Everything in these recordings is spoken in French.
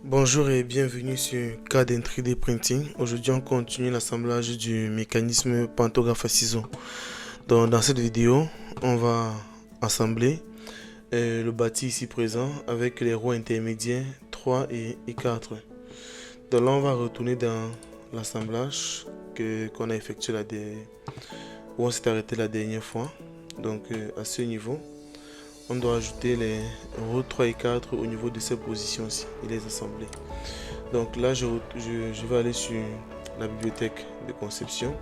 Bonjour et bienvenue sur CAD 3D Printing. Aujourd'hui, on continue l'assemblage du mécanisme pantographe à ciseaux. Donc, dans cette vidéo, on va assembler le bâti ici présent avec les roues intermédiaires 3 et 4. Donc là, on va retourner dans l'assemblage qu'on a effectué où on s'est arrêté la dernière fois. Donc, à ce niveau, on doit ajouter les roues 3 et 4 au niveau de ces positions-ci et les assembler. Donc là, je vais aller sur la bibliothèque de conception.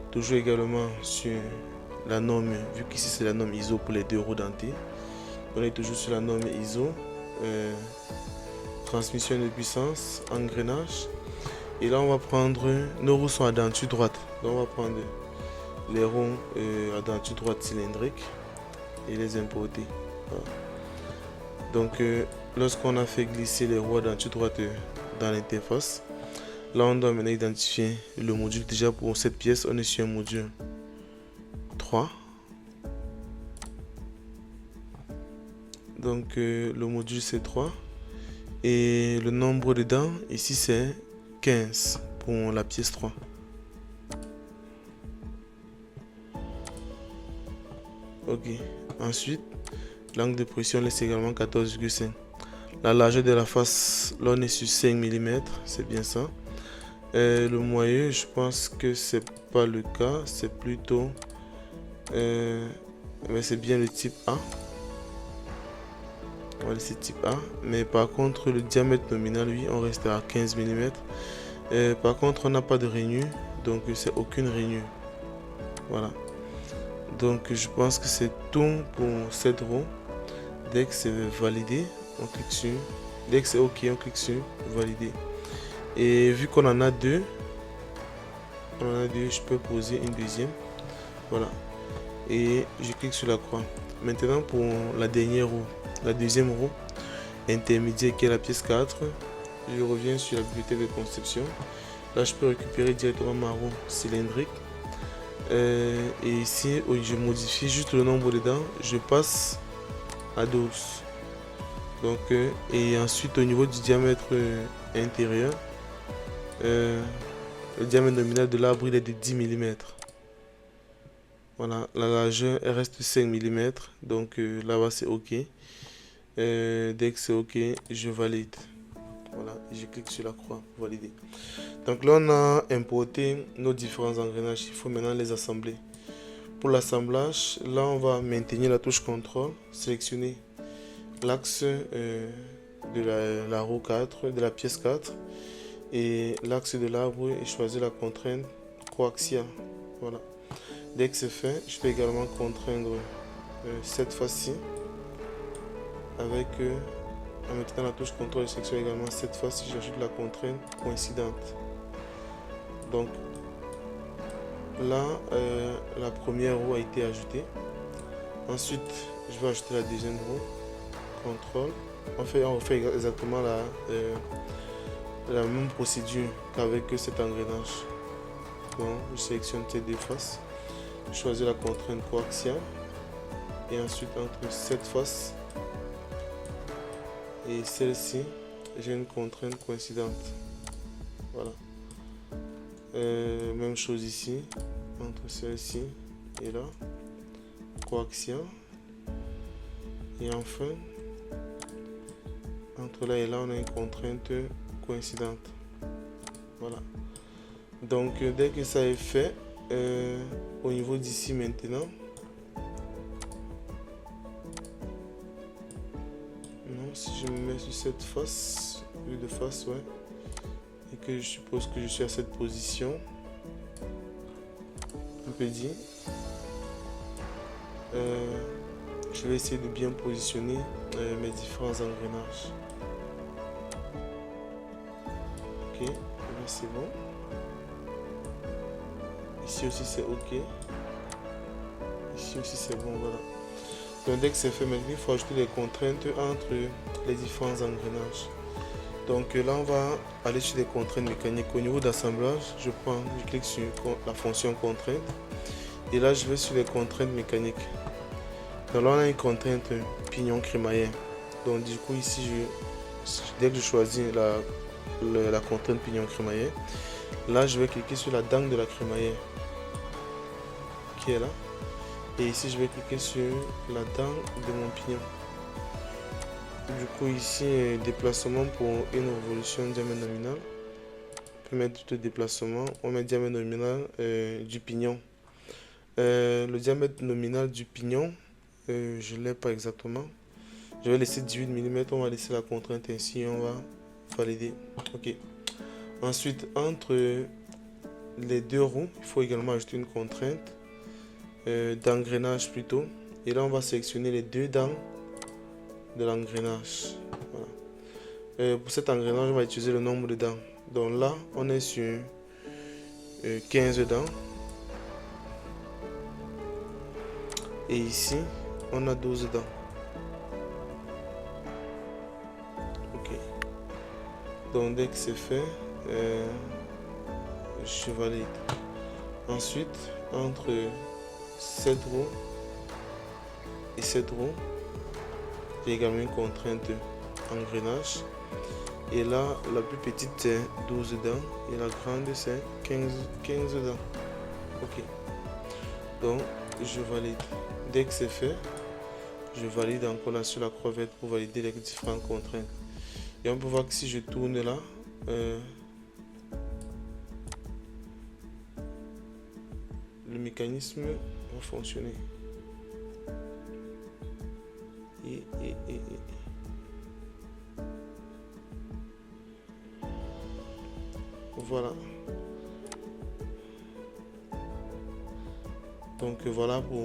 Toujours également sur la norme, vu qu'ici c'est la norme ISO pour les deux roues dentées. On est toujours sur la norme ISO. Transmission de puissance, engrenage. Et là, on va prendre, nos roues sont à denture droite. Donc on va prendre les roues à denture droite cylindrique et les importer. Voilà. Donc lorsqu'on a fait glisser les roues à denture droite dans l'interface, là on doit maintenant identifier le module. Déjà pour cette pièce, on est sur un module 3. Donc le module c'est 3 et le nombre dedans ici c'est 15 pour la pièce 3. Ok, ensuite l'angle de pression laisse également 14,5. La largeur de la face, là on est sur 5 mm, c'est bien ça. Le moyeu, je pense que c'est pas le cas, c'est plutôt mais c'est bien le type A. On va laisser type A, mais par contre le diamètre nominal, lui, on reste à 15 mm. Par contre, on n'a pas de rainure, donc c'est aucune rainure. Voilà. Donc je pense que c'est tout pour cette roue. Dès que c'est validé, on clique sur. Dès que c'est OK, on clique sur valider. Et vu qu'on en a deux, je peux poser une deuxième. Voilà. Et je clique sur la croix. Maintenant pour la dernière roue, la deuxième roue intermédiaire qui est la pièce 4, je reviens sur la bibliothèque de conception. Là je peux récupérer directement ma roue cylindrique. Et ici je modifie juste le nombre dedans, je passe à 12. Donc et ensuite au niveau du diamètre intérieur, le diamètre nominal de l'arbre il est de 10 mm. Voilà, la largeur elle reste 5 mm, donc là-bas c'est OK. Dès que c'est OK, je valide. Voilà, je clique sur la croix pour valider. Donc là on a importé nos différents engrenages, il faut maintenant les assembler. Pour l'assemblage, là on va maintenir la touche contrôle, sélectionner l'axe de la roue 4, de la pièce 4 et l'axe de l'arbre et choisir la contrainte coaxiale. Voilà. Dès que c'est fait, je peux également contraindre cette face-ci avec en mettant la touche contrôle et sélectionner également cette face-ci, j'ajoute la contrainte coïncidente. Donc là, la première roue a été ajoutée. Ensuite, je vais ajouter la deuxième roue. Contrôle. On refait exactement la même procédure qu'avec cet engrenage. Donc, je sélectionne ces deux faces. Je choisis la contrainte coaxiale. Et ensuite, entre cette face et celle-ci, j'ai une contrainte coïncidente. Voilà. Même chose ici, entre celle-ci et là. Coaxiale. Et enfin, entre là et là, on a une contrainte coïncidente. Voilà. Donc, dès que ça est fait, au niveau d'ici maintenant, non, si je me mets sur cette face, vue de face, ouais, et que je suppose que je suis à cette position, on peut dire, je vais essayer de bien positionner mes différents engrenages. Ok, là c'est bon. Ici aussi c'est OK. Ici aussi c'est bon, voilà. Donc dès que c'est fait, maintenant il faut ajouter les contraintes entre les différents engrenages. Donc là on va aller sur les contraintes mécaniques. Au niveau d'assemblage, je clique sur la fonction contrainte. Et là je vais sur les contraintes mécaniques. Donc là on a une contrainte pignon crémaillère. Donc du coup ici dès que je choisis la contrainte pignon crémaillère, là je vais cliquer sur la dent de la crémaillère qui est là. Et ici je vais cliquer sur la dent de mon pignon. Du coup ici déplacement pour une révolution diamètre nominal. On peut mettre tout le déplacement. On met diamètre nominal du pignon. Le diamètre nominal du pignon, je ne l'ai pas exactement. Je vais laisser 18 mm. On va laisser la contrainte ainsi et on va valider. Ok. Ensuite, entre les deux roues, il faut également ajouter une contrainte d'engrenage plutôt. Et là, on va sélectionner les deux dents de l'engrenage. Voilà. Pour cet engrenage, on va utiliser le nombre de dents. Donc là, on est sur 15 dents. Et ici, on a 12 dents. Ok. Donc dès que c'est fait, je valide. Ensuite, entre cette roue et cette roue, j'ai également une contrainte engrenage. Et là, la plus petite c'est 12 dents et la grande c'est 15 dents. Ok. Donc, je valide. Dès que c'est fait, je valide encore là sur la croix verte pour valider les différentes contraintes. Et on peut voir que si je tourne là, le mécanisme va fonctionner. Voilà. Donc voilà pour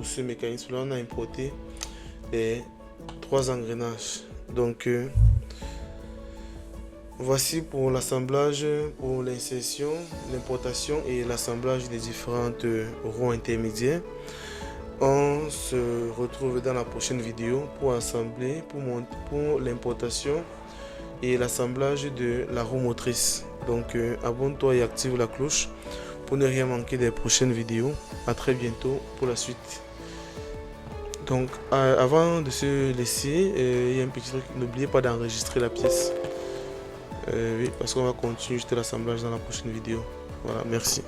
ce mécanisme là, on a importé les 3 engrenages. Donc voici pour l'assemblage, pour l'insertion, l'importation et l'assemblage des différentes roues intermédiaires. On se retrouve dans la prochaine vidéo pour assembler, pour l'importation et l'assemblage de la roue motrice. Donc abonne-toi et active la cloche pour ne rien manquer des prochaines vidéos. À très bientôt pour la suite. Donc avant de se laisser, il y a un petit truc, n'oubliez pas d'enregistrer la pièce. Oui, parce qu'on va continuer juste l'assemblage dans la prochaine vidéo. Voilà, merci.